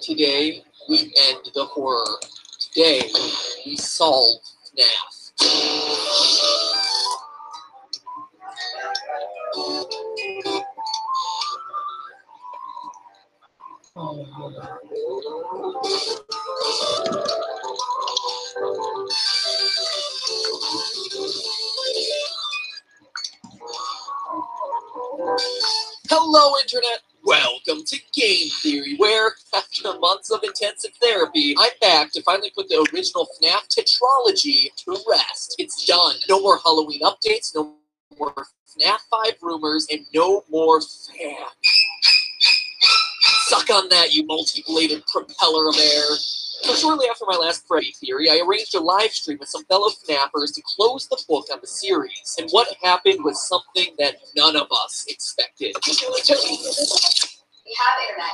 Today, we end the horror. Today, we solve FNAF. Hello, Internet! Welcome to Game Theory, where, after months of intensive therapy, I'm back to finally put the original FNAF tetralogy to rest. It's done. No more Halloween updates, no more FNAF 5 rumors, and no more fan. Suck on that, you multi-bladed propeller of air. So shortly after my last Freddy theory, I arranged a live stream with some fellow FNAFers to close the book on the series. And what happened was something that none of us expected.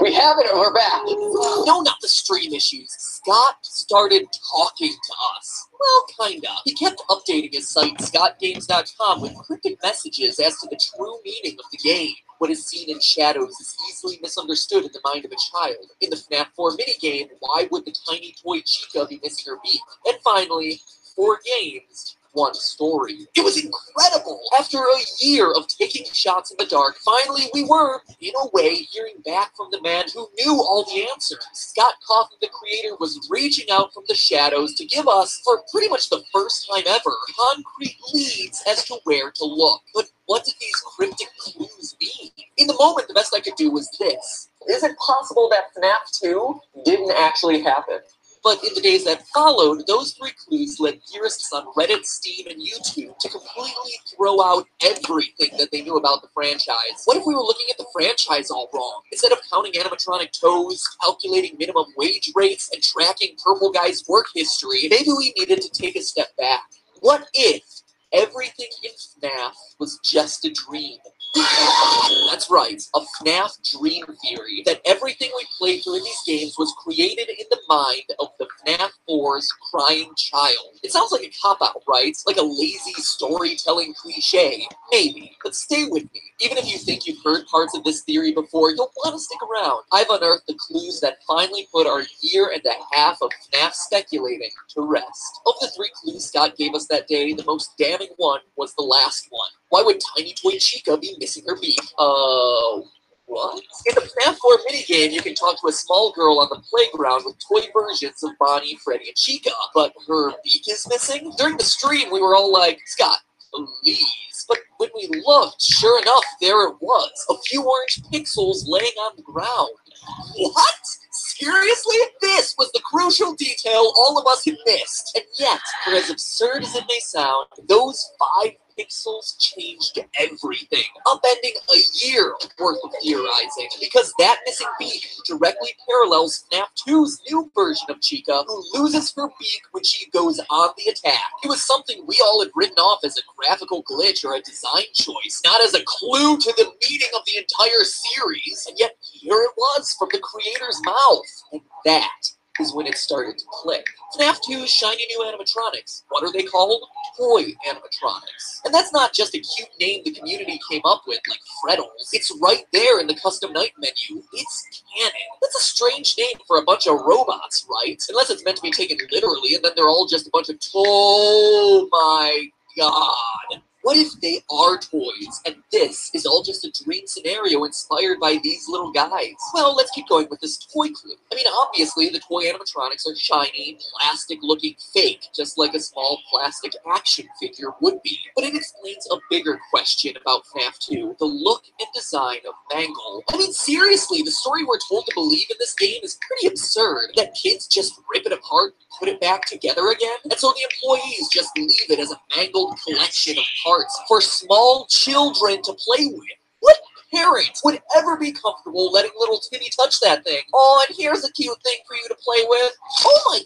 We have it, we're back. No, not the stream issues. Scott started talking to us. Well, kinda. He kept updating his site, scottgames.com, with cryptic messages as to the true meaning of the game. What is seen in shadows is easily misunderstood in the mind of a child. In the FNAF 4 minigame, why would the tiny toy Chica be missing her beak? And finally, 4 games, 1 story. It was incredible! After a year of taking shots in the dark, finally we were, in a way, hearing back from the man who knew all the answers. Scott Cawthon, the creator, was reaching out from the shadows to give us, for pretty much the first time ever, concrete leads as to where to look. But what did these cryptic clues mean? In the moment, the best I could do was this. Is it possible that FNAF 2 didn't actually happen? But in the days that followed, those 3 clues led theorists on Reddit, Steam, and YouTube to completely throw out everything that they knew about the franchise. What if we were looking at the franchise all wrong? Instead of counting animatronic toes, calculating minimum wage rates, and tracking Purple Guy's work history, maybe we needed to take a step back. What if everything in FNAF was just a dream? That's right, a FNAF dream theory, that everything we played through in these games was created in the mind of the FNAF 4's crying child. It sounds like a cop-out, right? Like a lazy storytelling cliche. Maybe, but stay with me. Even if you think you've heard parts of this theory before, you'll want to stick around. I've unearthed the clues that finally put our year and a half of FNAF speculating to rest. Of the 3 clues Scott gave us that day, the most damning one was the last one. Why would Tiny Toy Chica be missing her beak? What? In the FNAF 4 minigame, you can talk to a small girl on the playground with toy versions of Bonnie, Freddy, and Chica, but her beak is missing? During the stream, we were all like, Scott, please. But when we looked, sure enough, there it was. A few orange pixels laying on the ground. What? Seriously? This was the crucial detail all of us had missed. And yet, for as absurd as it may sound, those 5 pixels changed everything, upending a year worth of theorizing, because that missing beak directly parallels FNAF 2's new version of Chica, who loses her beak when she goes on the attack. It was something we all had written off as a graphical glitch or a design choice, not as a clue to the meaning of the entire series, and yet here it was from the creator's mouth. And that is when it started to click. FNAF 2's shiny new animatronics. What are they called? Toy animatronics. And that's not just a cute name the community came up with, like Freddles. It's right there in the custom night menu. It's canon. That's a strange name for a bunch of robots, right? Unless it's meant to be taken literally, and then they're all just a bunch of oh my god. What if they are toys, and this is all just a dream scenario inspired by these little guys? Well, let's keep going with this toy clue. I mean, obviously, the toy animatronics are shiny, plastic-looking fake, just like a small plastic action figure would be. But it explains a bigger question about FNAF 2, the look and design of Mangle. I mean, seriously, the story we're told to believe in this game is pretty absurd, that kids just rip it apart and put it back together again, and so the employees just leave it as a mangled collection of parts for small children to play with. What parent would ever be comfortable letting little Timmy touch that thing? Oh, and here's a cute thing for you to play with. Oh my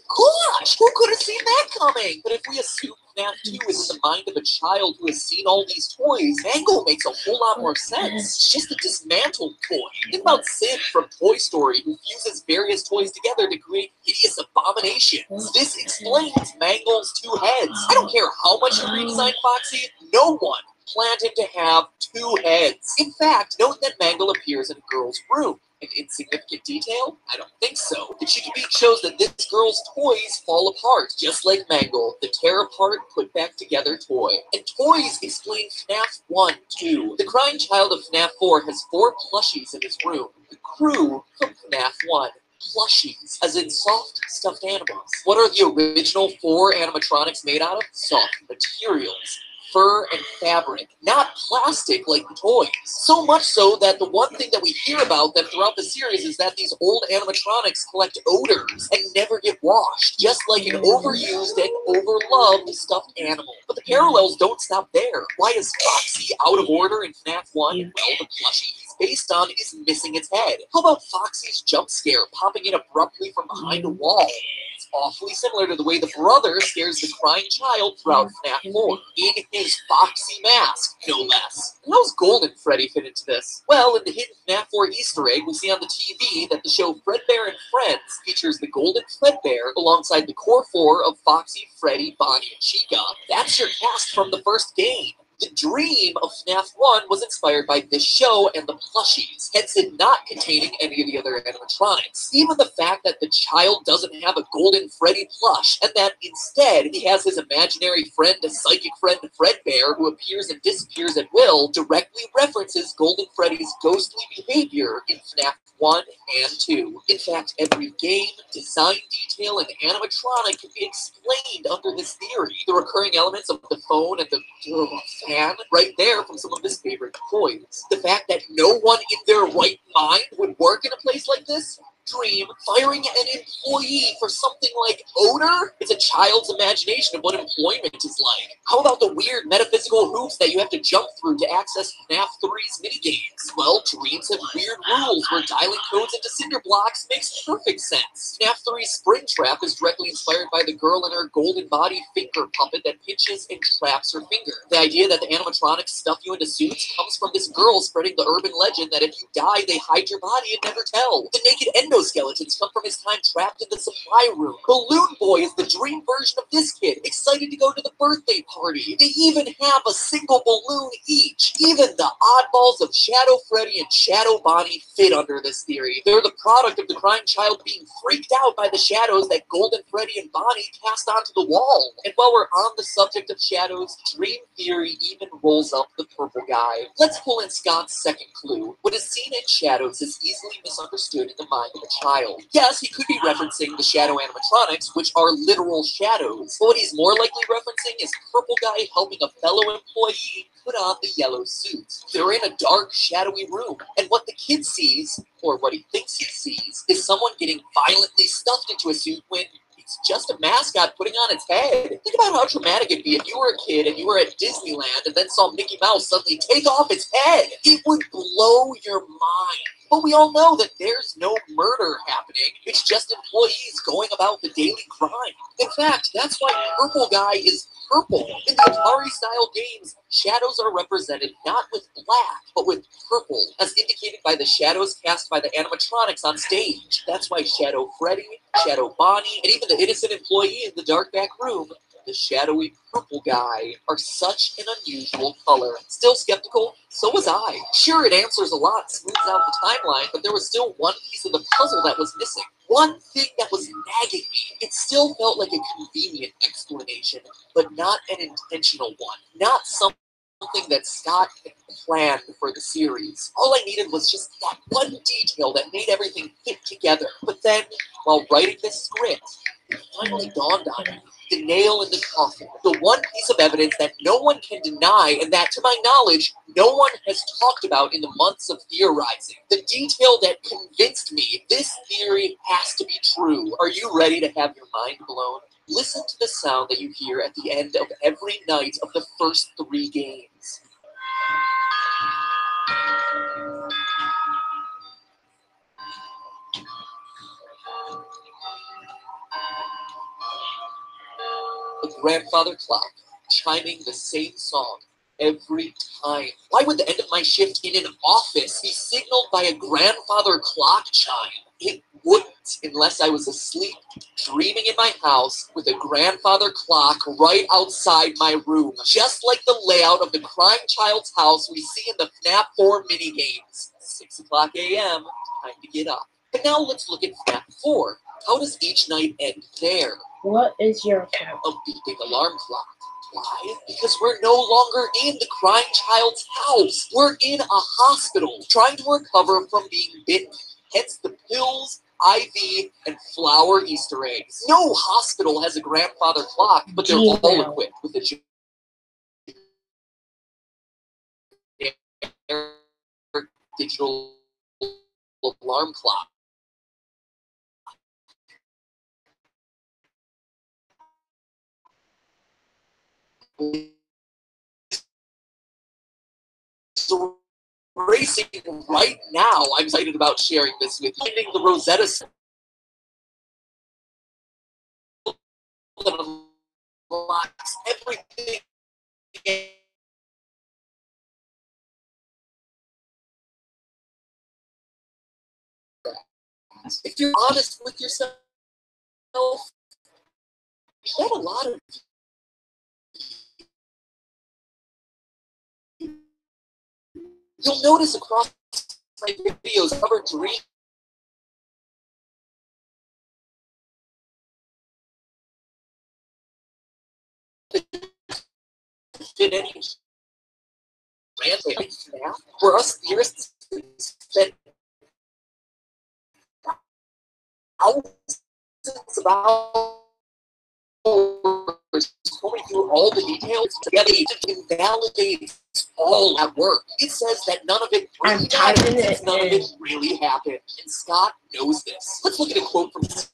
gosh, who could have seen that coming? But if we assume FNAF 2 is in the mind of a child who has seen all these toys, Mangle makes a whole lot more sense. It's just a dismantled toy. Think about Sid from Toy Story, who fuses various toys together to create hideous abominations. This explains Mangle's 2 heads. I don't care how much you redesign Foxy, no one planned him to have 2 heads. In fact, note that Mangle appears in a girl's room. An insignificant detail? I don't think so. The Chicky Beat shows that this girl's toys fall apart, just like Mangle, the tear apart, put back together toy. And toys explain FNAF 1 too. The crying child of FNAF 4 has 4 plushies in his room. The crew from FNAF 1. Plushies, as in soft stuffed animals. What are the original 4 animatronics made out of? Soft materials. Fur and fabric, not plastic like the toys. So much so that the one thing that we hear about them throughout the series is that these old animatronics collect odors and never get washed, just like an overused and overloved stuffed animal. But the parallels don't stop there. Why is Foxy out of order in FNAF 1? Well, the plushie he's based on is missing its head. How about Foxy's jump scare, popping in abruptly from behind a wall? It's awfully similar to the way the brother scares the crying child throughout FNAF 4, in his Foxy mask, no less. And how's Golden Freddy fit into this? Well, in the hidden FNAF 4 Easter egg, we see on the TV that the show Fredbear and Friends features the Golden Fredbear alongside the core 4 of Foxy, Freddy, Bonnie, and Chica. That's your cast from the first game. The dream of FNAF 1 was inspired by this show and the plushies, hence it not containing any of the other animatronics. Even the fact that the child doesn't have a Golden Freddy plush, and that instead he has his imaginary friend, a psychic friend, Fredbear, who appears and disappears at will, directly references Golden Freddy's ghostly behavior in FNAF 1 and 2. In fact, every game, design detail, and animatronic can be explained under this theory. The recurring elements of the phone and the fan right there from some of his favorite toys. The fact that no one in their right mind would work in a place like this? Dream, firing an employee for something like odor? It's a child's imagination of what employment is like. How about the weird metaphysical hoops that you have to jump through to access FNAF 3's minigames? Well, dreams have weird rules where dialing codes into cinder blocks makes perfect sense. FNAF 3's Springtrap is directly inspired by the girl in her golden body finger puppet that pinches and traps her finger. The idea that the animatronics stuff you into suits comes from this girl spreading the urban legend that if you die, they hide your body and never tell. The naked endoskeletons come from his time trapped in the supply room. Balloon Boy is the dream version of this kid, excited to go to the birthday party. They even have a single balloon each. Even the oddballs of Shadow Freddy and Shadow Bonnie fit under this theory. They're the product of the crying child being freaked out by the shadows that Golden Freddy and Bonnie cast onto the wall. And while we're on the subject of shadows, Dream Theory even rolls up the purple guy. Let's pull in Scott's second clue. What is seen in shadows is easily misunderstood in the mind of a child. Yes, he could be referencing the shadow animatronics, which are literal shadows. But what he's more likely referencing is Purple Guy helping a fellow employee put on the yellow suit. They're in a dark, shadowy room, and what the kid sees, or what he thinks he sees, is someone getting violently stuffed into a suit when it's just a mascot putting on its head. Think about how traumatic it'd be if you were a kid and you were at Disneyland and then saw Mickey Mouse suddenly take off its head. It would blow your mind. But we all know that there's no murder happening. It's just employees going about the daily grind. In fact, that's why Purple Guy is purple. In the Atari-style games, shadows are represented not with black, but with purple, as indicated by the shadows cast by the animatronics on stage. That's why Shadow Freddy, Shadow Bonnie, and even the innocent employee in the dark back room, the shadowy purple guy, are such an unusual color. Still skeptical? So was I. Sure, it answers a lot, smooths out the timeline, but there was still one piece of the puzzle that was missing. One thing that was nagging me. It still felt like a convenient explanation, but not an intentional one. Not something that Scott had planned for the series. All I needed was just that one detail that made everything fit together. But then, while writing this script, it finally dawned on me. The nail in the coffin. The one piece of evidence that no one can deny and that, to my knowledge, no one has talked about in the months of theorizing. The detail that convinced me this theory has to be true. Are you ready to have your mind blown? Listen to the sound that you hear at the end of every night of the first 3 games. The grandfather clock, chiming the same song every time. Why would the end of my shift in an office be signaled by a grandfather clock chime? It wouldn't unless I was asleep, dreaming in my house with a grandfather clock right outside my room, just like the layout of the crying child's house we see in the FNAF 4 minigames. 6 o'clock a.m., time to get up. But now let's look at FNAF 4. How does each night end there? What is your account? A beeping alarm clock. Why? Because we're no longer in the crying child's house. We're in a hospital, trying to recover from being bitten. Hence the pills, IV, and flower Easter eggs. No hospital has a grandfather clock, but they're all equipped with a digital alarm clock. So racing right now. I'm excited about sharing this with you. Finding the Rosetta Stone that unlocks everything. If you're honest with yourself, you have a lot of. You'll notice across my videos cover dream. Did any random where us theorists spent thousands of hours going through all the details together to invalidate all that work. It says that none of it really happened. None of it really happened. And Scott knows this. Let's look at a quote from Scott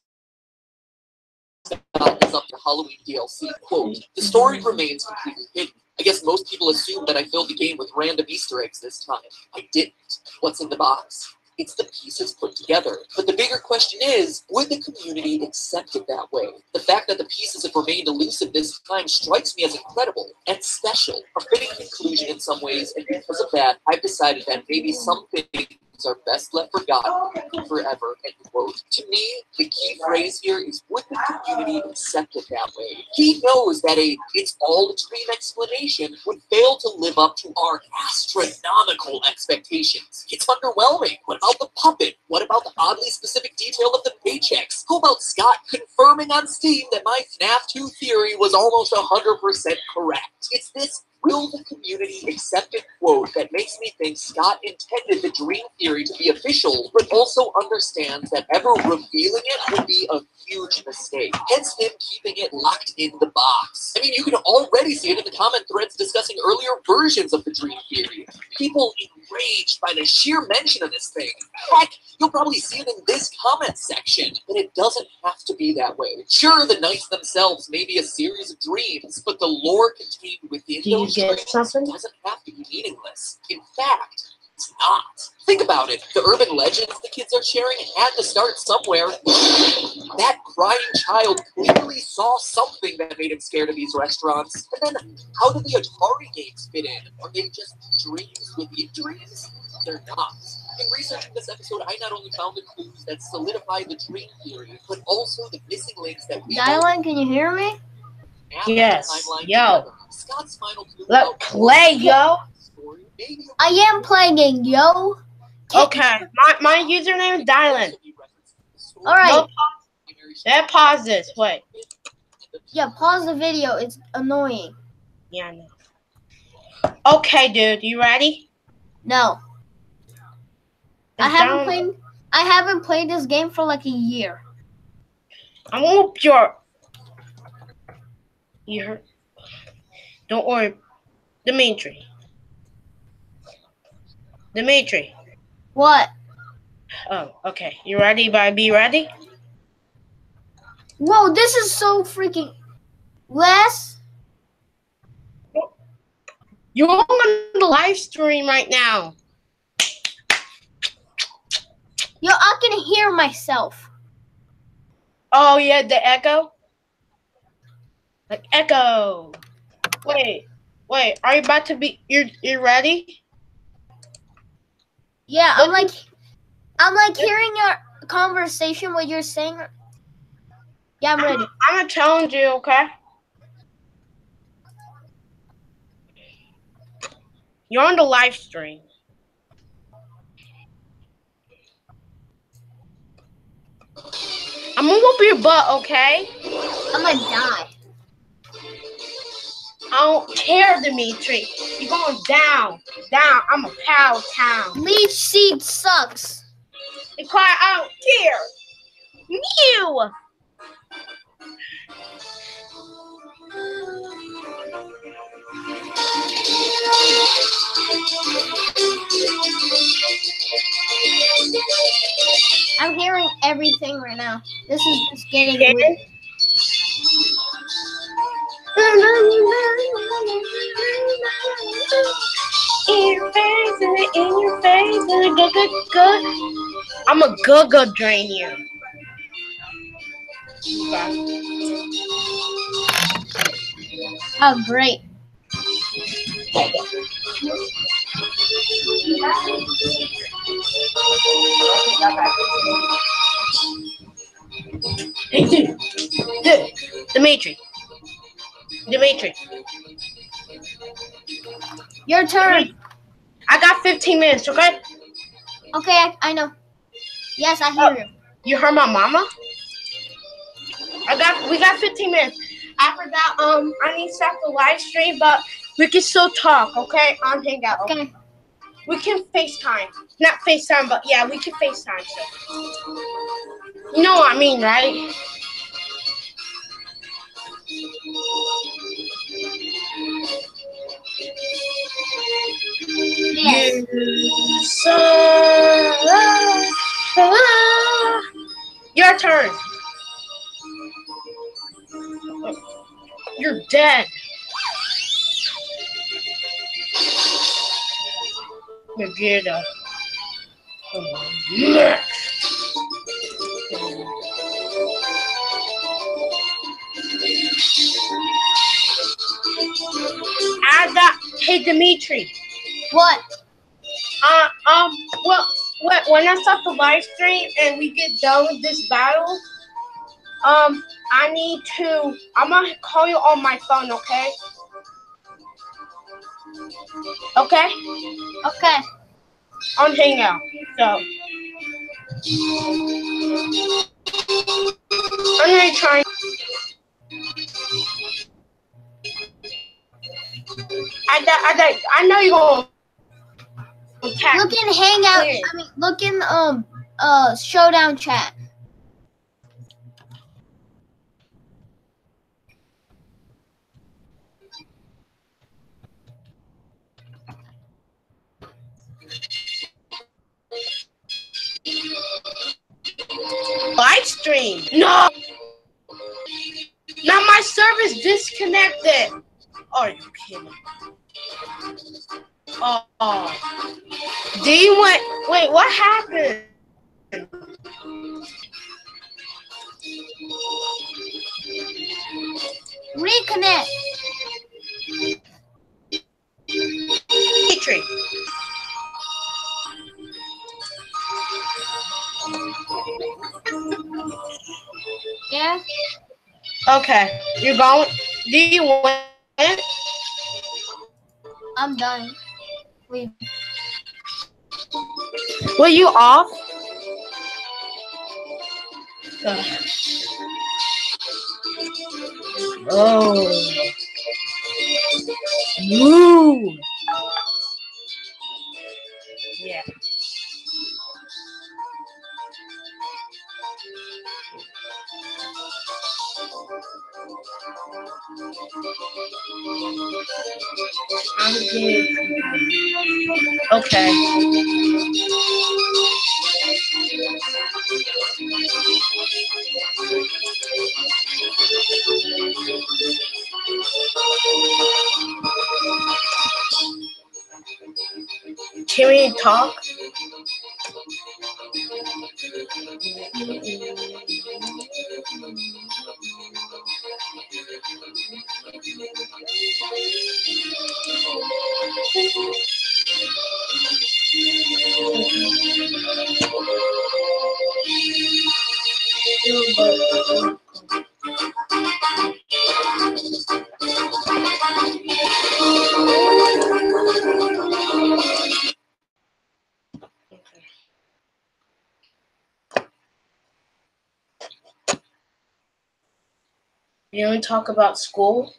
is up to Halloween DLC. Quote, the story remains completely hidden. I guess most people assume that I filled the game with random Easter eggs this time. I didn't. What's in the box? It's the pieces put together. But the bigger question is, would the community accept it that way? The fact that the pieces have remained elusive this time strikes me as incredible and special. A fitting conclusion in some ways, and because of that, I've decided that maybe some things are best left forgotten forever, end quote. To me, the key phrase here is, would the community accept it that way? He knows that it's all a dream explanation would fail to live up to our astronomical expectations. It's underwhelming. What about the puppet? What about the oddly specific detail of the paychecks? How about Scott confirming on Steam that my FNAF 2 theory was almost 100% correct? It's this will the community accept it quote that makes me think Scott intended the dream theory to be official, but also understands that ever revealing it would be a huge mistake. Hence him keeping it locked in the box. I mean, you can already see it in the comment threads discussing earlier versions of the dream theory. People enraged by the sheer mention of this thing. Heck, you'll probably see it in this comment section. But it doesn't have to be that way. Sure, the nights themselves may be a series of dreams, but the lore contained within those dreams doesn't have to be meaningless. In fact, it's not. Think about it. The urban legends the kids are sharing had to start somewhere. That crying child clearly saw something that made him scared of these restaurants. And then, how do the Atari games fit in? Are they just dreams within dreams? They're not. In researching this episode, I not only found the clues that solidify the dream theory, but also the missing links that we... Dylan, can you hear me? Yes. Yo. Scott's final clue Let's play, yo. I am playing, yo. Okay, my username is Dylan. Alright. Then pause this. Wait. Yeah, pause the video. It's annoying. Yeah, I know. Okay, dude, you ready? No. I haven't played this game for like a year. I hope you're. Don't worry. Dimitri. What? Oh, okay. You ready? Be ready? Whoa, this is so freaking... Wes? You're on the live stream right now. Yo, I can hear myself. Oh, yeah, the echo? Like echo. Wait. Are you about to be... You're ready? Yeah, I'm like hearing your conversation what you're saying? Yeah, I'm ready. I'm gonna challenge you, okay? You're on the live stream. I'm gonna whoop your butt, okay? I'm gonna die. I don't care, Dimitri. You're going down. Down. I'm a cow town. Leaf seed sucks. And quiet, I don't care. Mew! I'm hearing everything right now. This is just getting weird. In your face, good. I'm a good drain you. Oh, great. Hey, dude. Dimitri. Your turn. I got 15 minutes, okay? Okay, I know. Yes, I hear you. You heard my mama? We got 15 minutes. After that, I need to stop the live stream, but we can still talk, okay? On Hangout. Okay. We can FaceTime. Not FaceTime, but yeah, we can FaceTime. So. You know what I mean, right? Yes. Your turn. You're dead. Vegeta. Hey, Dimitri. What? When I stop the live stream and we get done with this battle, I'm gonna call you on my phone, okay? Okay? Okay. On Hangout. So I'm gonna try. I know you're gonna attack. Look in Hangout. Look in Showdown chat. Live stream. No. Now my server's disconnected. Are you kidding? Oh. Wait, what happened? Reconnect. Dimitri. Yeah. Okay. You're going. Do you win? I'm done. Leave. Were you off? Oh. Woo. Yeah. I'm good. Okay. Can we talk? We only talk about school.